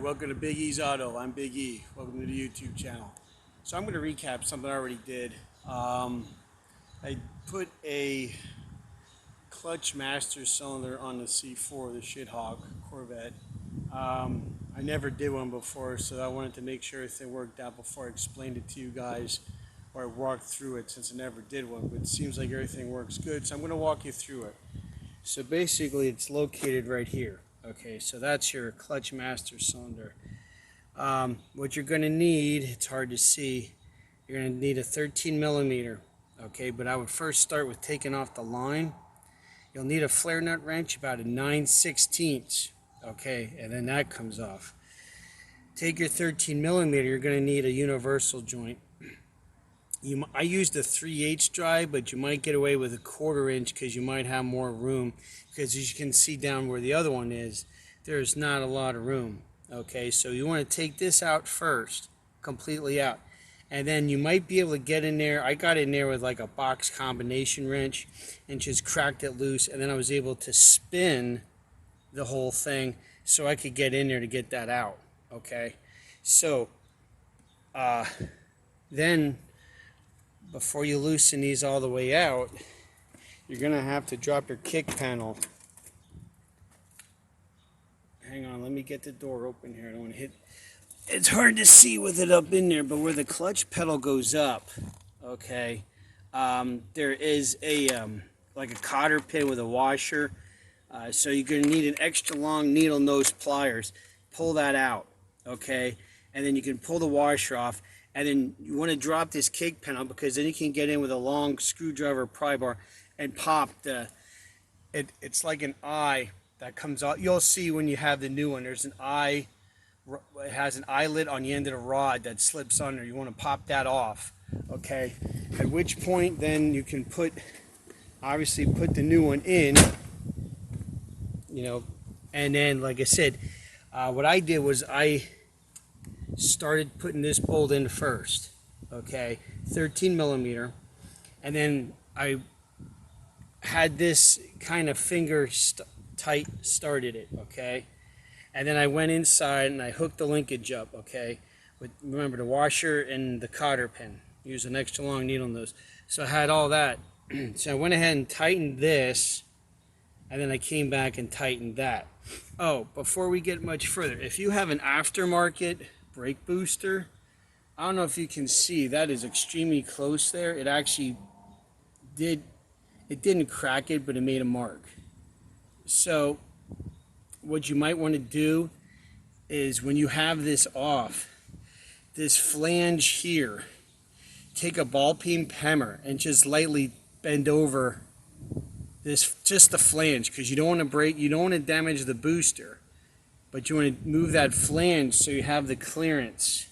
welcome to Big E's Auto. I'm Big E. Welcome to the YouTube channel. So I'm going to recap something I already did. I put a clutch master cylinder on the C4, the shithawk Corvette. I never did one before, so I wanted to make sure everything worked out before I explained it to you guys, or I walked through it, since I never did one. But it seems like everything works good, so I'm going to walk you through it. So basically it's located right here. Okay, so that's your clutch master cylinder. What you're going to need, it's hard to see, you're going to need a 13 millimeter. Okay, but I would first start with taking off the line. You'll need a flare nut wrench, about a 9/16. Okay, and then that comes off. Take your 13 millimeter, you're going to need a universal joint. I used a 3/8 drive, but you might get away with a 1/4 inch because you might have more room, because as you can see down where the other one is, there's not a lot of room. Okay, so you want to take this out first, completely out, and then you might be able to get in there. I got in there with like a box combination wrench and just cracked it loose, and then I was able to spin the whole thing so I could get in there to get that out. Okay, so then before you loosen these all the way out, you're going to have to drop your kick panel. Hang on, let me get the door open here. I don't want to hit. It's hard to see with it up in there, but where the clutch pedal goes up, okay, there is a like a cotter pin with a washer. So you're going to need an extra long needle nose pliers. Pull that out, okay, and then you can pull the washer off. And then you want to drop this kick panel, because then you can get in with a long screwdriver pry bar and pop the, it's like an eye that comes out. You'll see when you have the new one, there's an eye, it has an eyelet on the end of the rod that slips under. You want to pop that off, okay? At which point then you can obviously put the new one in, you know, and then like I said, what I did was I started putting this bolt in first, okay, 13 millimeter, and then I had this kind of finger tight started it, okay, and then I went inside and I hooked the linkage up, okay, with, remember, the washer and the cotter pin. Use an extra long needle nose. So I had all that. So I went ahead and tightened this, and then I came back and tightened that. Oh, before we get much further, if you have an aftermarket brake booster, I don't know if you can see, that is extremely close there. It actually didn't crack it, but it made a mark. So what you might want to do is, when you have this off, this flange here, take a ball peen hammer and just lightly bend over this, just the flange, because you don't want to break, you don't want to damage the booster, but you want to move that flange so you have the clearance.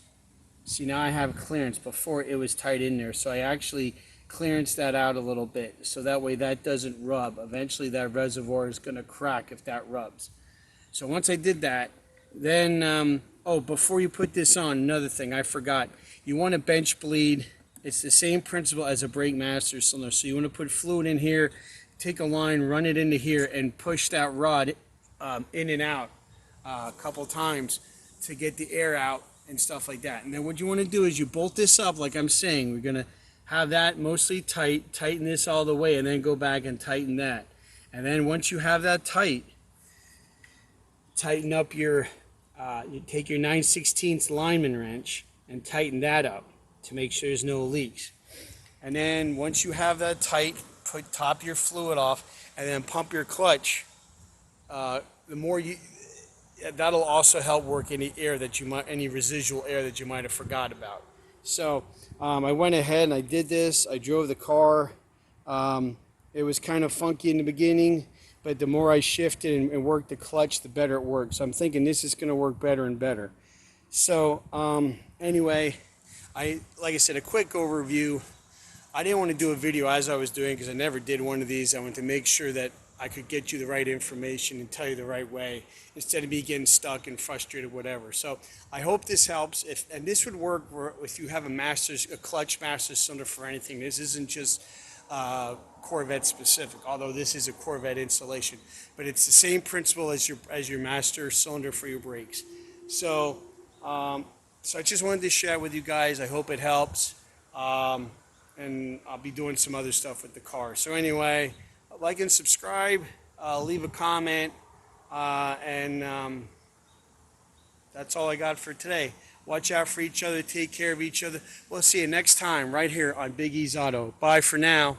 See, now I have clearance. Before it was tight in there, so I actually clearance that out a little bit, so that way that doesn't rub. Eventually that reservoir is going to crack if that rubs. So once I did that, then oh, before you put this on, another thing I forgot, you want to bench bleed. It's the same principle as a brake master cylinder. So you want to put fluid in here, take a line, run it into here, and push that rod in and out a couple times to get the air out and stuff like that. And then what you want to do is you bolt this up like I'm saying. We're going to have that mostly tight, tighten this all the way, and then go back and tighten that. And then once you have that tight, tighten up your, you take your 9/16 lineman wrench and tighten that up to make sure there's no leaks. And then once you have that tight, top your fluid off, and then pump your clutch. The more you, that'll also help work any air that you might, any residual air that you might have forgot about. So I went ahead and I did this. I drove the car. It was kind of funky in the beginning, but the more I shifted and worked the clutch, the better it worked. So I'm thinking this is going to work better and better. So anyway, like I said, a quick overview. I didn't want to do a video as I was doing, because I never did one of these. I wanted to make sure that I could get you the right information and tell you the right way, instead of me getting stuck and frustrated, whatever. So I hope this helps. And this would work if you have a clutch master cylinder for anything. This isn't just Corvette specific, although this is a Corvette installation. But it's the same principle as your master cylinder for your brakes. So, so I just wanted to share with you guys. I hope it helps. And I'll be doing some other stuff with the car. So anyway, like and subscribe, leave a comment, and that's all I got for today. Watch out for each other. Take care of each other. We'll see you next time right here on Big E's Auto. Bye for now.